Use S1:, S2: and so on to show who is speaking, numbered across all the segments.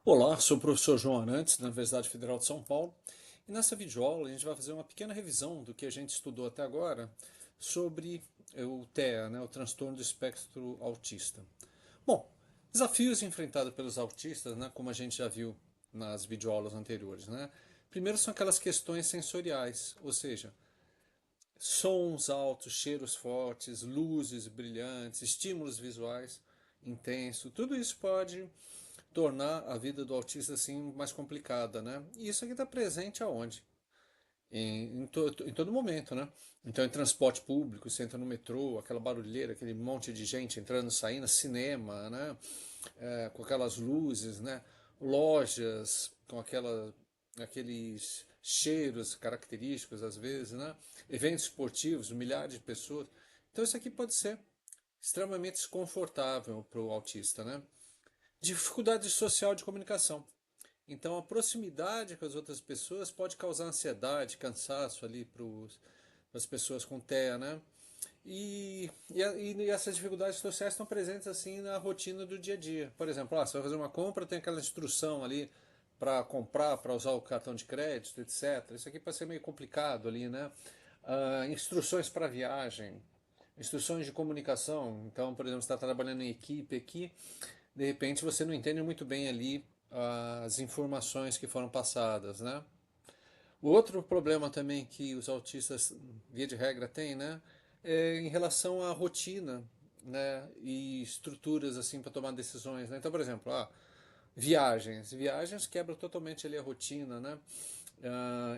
S1: Olá, sou o professor João Arantes, da Universidade Federal de São Paulo, e nessa videoaula a gente vai fazer uma pequena revisão do que a gente estudou até agora sobre o TEA, né, o transtorno do espectro autista. Bom, desafios enfrentados pelos autistas, né, como a gente já viu nas videoaulas anteriores, né? Primeiro são aquelas questões sensoriais, ou seja, sons altos, cheiros fortes, luzes brilhantes, estímulos visuais intensos, tudo isso pode tornar a vida do autista assim mais complicada, né? E isso aqui está presente aonde? Em todo momento, né? Então, em transporte público, você entra no metrô, aquela barulheira, aquele monte de gente entrando, saindo, cinema, né? Com aquelas luzes, né? Lojas com aqueles cheiros característicos às vezes, né? Eventos esportivos, milhares de pessoas. Então, isso aqui pode ser extremamente desconfortável para o autista, né? Dificuldade social de comunicação. Então, a proximidade com as outras pessoas pode causar ansiedade, cansaço ali para as pessoas com TEA, né? E essas dificuldades sociais estão presentes assim na rotina do dia a dia. Por exemplo, você vai fazer uma compra, tem aquela instrução ali para comprar, para usar o cartão de crédito, etc. Isso aqui pode ser meio complicado ali, né? Instruções para viagem, instruções de comunicação. Então, por exemplo, você está trabalhando em equipe aqui, de repente você não entende muito bem ali as informações que foram passadas, né? O outro problema também que os autistas, via de regra, têm, né, é em relação à rotina, né, e estruturas assim para tomar decisões, né? Então, por exemplo, viagens quebram totalmente ali a rotina, né?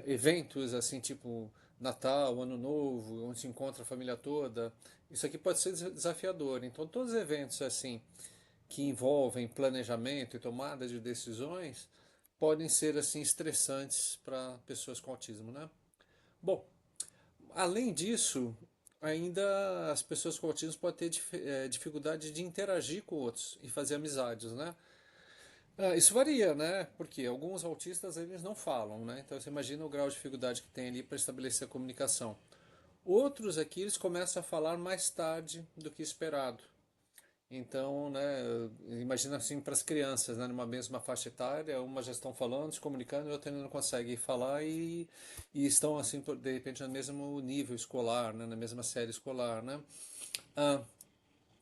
S1: Eventos assim tipo Natal, Ano Novo, onde se encontra a família toda, isso aqui pode ser desafiador. Então, todos os eventos assim que envolvem planejamento e tomada de decisões podem ser assim estressantes para pessoas com autismo, né? Bom, além disso, ainda as pessoas com autismo podem ter dificuldade de interagir com outros e fazer amizades, né? Isso varia, né? Porque alguns autistas eles não falam, né? Então você imagina o grau de dificuldade que tem ali para estabelecer a comunicação. Outros aqui eles começam a falar mais tarde do que esperado. Então, né, imagina assim para as crianças, né, numa mesma faixa etária, uma já estão falando, se comunicando, e outra ainda não consegue falar e estão assim, de repente, no mesmo nível escolar, né, na mesma série escolar, né? Ah,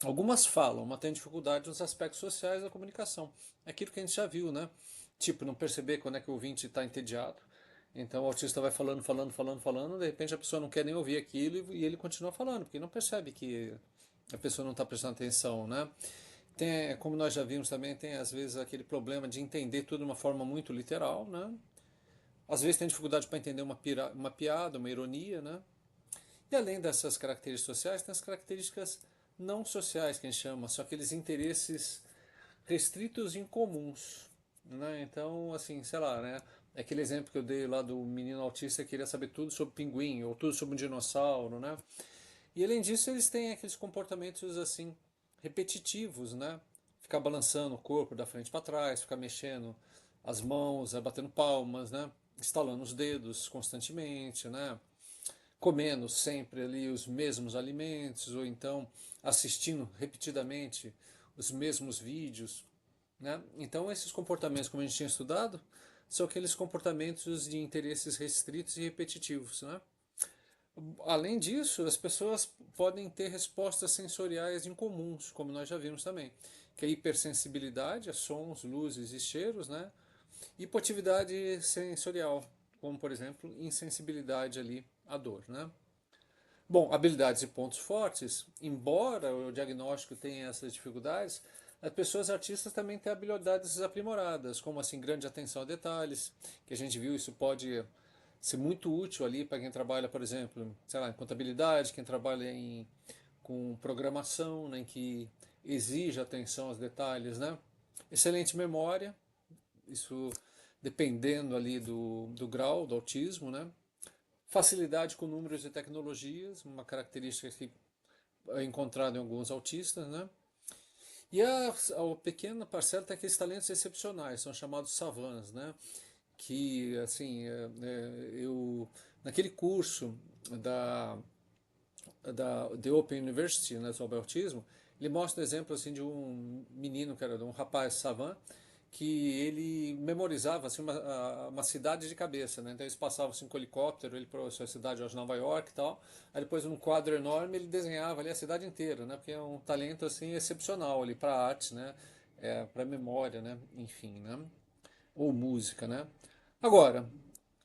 S1: algumas falam, mas têm dificuldade nos aspectos sociais da comunicação. É aquilo que a gente já viu, né? Tipo, não perceber quando é que o ouvinte está entediado. Então o autista vai falando, falando, falando, falando, de repente a pessoa não quer nem ouvir aquilo e ele continua falando, porque não percebe que a pessoa não está prestando atenção, né? Tem, como nós já vimos também, tem às vezes aquele problema de entender tudo de uma forma muito literal, né? Às vezes tem dificuldade para entender uma piada, uma ironia, né? E além dessas características sociais, tem as características não sociais que a gente chama, são aqueles interesses restritos e incomuns, né? Então, assim, sei lá, né? É aquele exemplo que eu dei lá do menino autista que queria saber tudo sobre pinguim ou tudo sobre um dinossauro, né? E além disso, eles têm aqueles comportamentos assim repetitivos, né? Ficar balançando o corpo da frente para trás, ficar mexendo as mãos, batendo palmas, né? Estalando os dedos constantemente, né? Comendo sempre ali os mesmos alimentos ou então assistindo repetidamente os mesmos vídeos, né? Então esses comportamentos, como a gente tinha estudado, são aqueles comportamentos de interesses restritos e repetitivos, né? Além disso, as pessoas podem ter respostas sensoriais incomuns, como nós já vimos também, que é a hipersensibilidade a sons, luzes e cheiros, né? Hipoatividade sensorial, como por exemplo, insensibilidade ali à dor, né? Bom, habilidades e pontos fortes, embora o diagnóstico tenha essas dificuldades, as pessoas artistas também têm habilidades aprimoradas, como assim grande atenção a detalhes, que a gente viu isso pode ser muito útil ali para quem trabalha, por exemplo, sei lá, em contabilidade, quem trabalha com programação, né, em que exige atenção aos detalhes, né? Excelente memória, isso dependendo ali do grau do autismo, né? Facilidade com números e tecnologias, uma característica que é encontrada em alguns autistas, né? E a pequena parcela tem aqueles talentos excepcionais, são chamados savants, né? Que, assim, naquele curso da, da The Open University, né, sobre autismo, ele mostra um exemplo, assim, de um menino, que era de um rapaz savant, que ele memorizava assim, uma cidade de cabeça, né? Então eles passavam assim, com helicóptero, ele para a sua cidade, hoje Nova York e tal. Aí depois num quadro enorme ele desenhava ali a cidade inteira, né? Porque é um talento assim excepcional ali para arte, né? Para memória, né? Enfim, né? Ou música, né? Agora,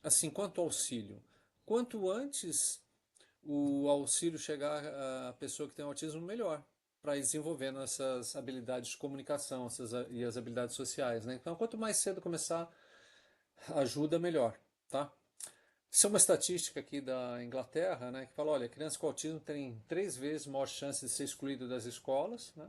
S1: assim, quanto ao auxílio, quanto antes o auxílio chegar à pessoa que tem autismo, melhor, para ir desenvolvendo essas habilidades de comunicação e as habilidades sociais, né? Então, quanto mais cedo começar, ajuda melhor, tá? Isso é uma estatística aqui da Inglaterra, né, que fala, olha, crianças com autismo têm 3 vezes maior chance de ser excluído das escolas, né,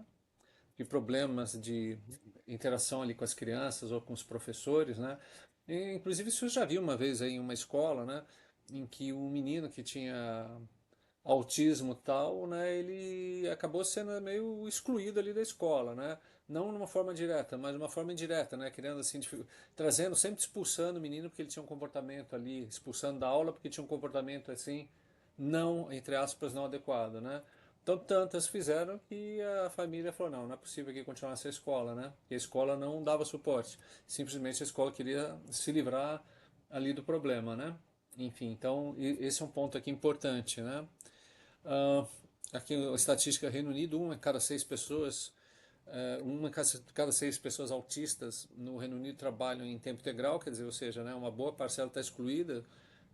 S1: de problemas de interação ali com as crianças ou com os professores, né. E, inclusive, isso eu já vi uma vez aí em uma escola, né, em que um menino que tinha autismo tal, né, ele acabou sendo meio excluído ali da escola, né? Não numa forma direta, mas de uma forma indireta, né? Querendo assim, trazendo, sempre expulsando o menino porque ele tinha um comportamento ali, expulsando da aula porque tinha um comportamento assim, não, entre aspas, não adequado, né? Então tantas fizeram que a família falou, não, não é possível que continuar essa escola, né? E a escola não dava suporte. Simplesmente a escola queria se livrar ali do problema, né? Enfim, então esse é um ponto aqui importante, né? Ah, aqui a estatística Reino Unido, uma em cada 6 pessoas, uma em cada 6 pessoas autistas no Reino Unido trabalham em tempo integral, quer dizer, ou seja, né, uma boa parcela está excluída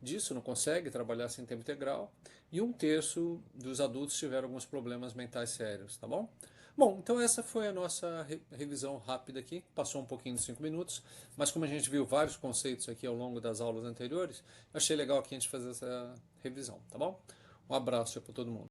S1: disso, não consegue trabalhar sem tempo integral, e 1/3 dos adultos tiveram alguns problemas mentais sérios, tá bom? Bom, então essa foi a nossa revisão rápida aqui, passou um pouquinho de 5 minutos, mas como a gente viu vários conceitos aqui ao longo das aulas anteriores, achei legal aqui a gente fazer essa revisão, tá bom? Um abraço para todo mundo.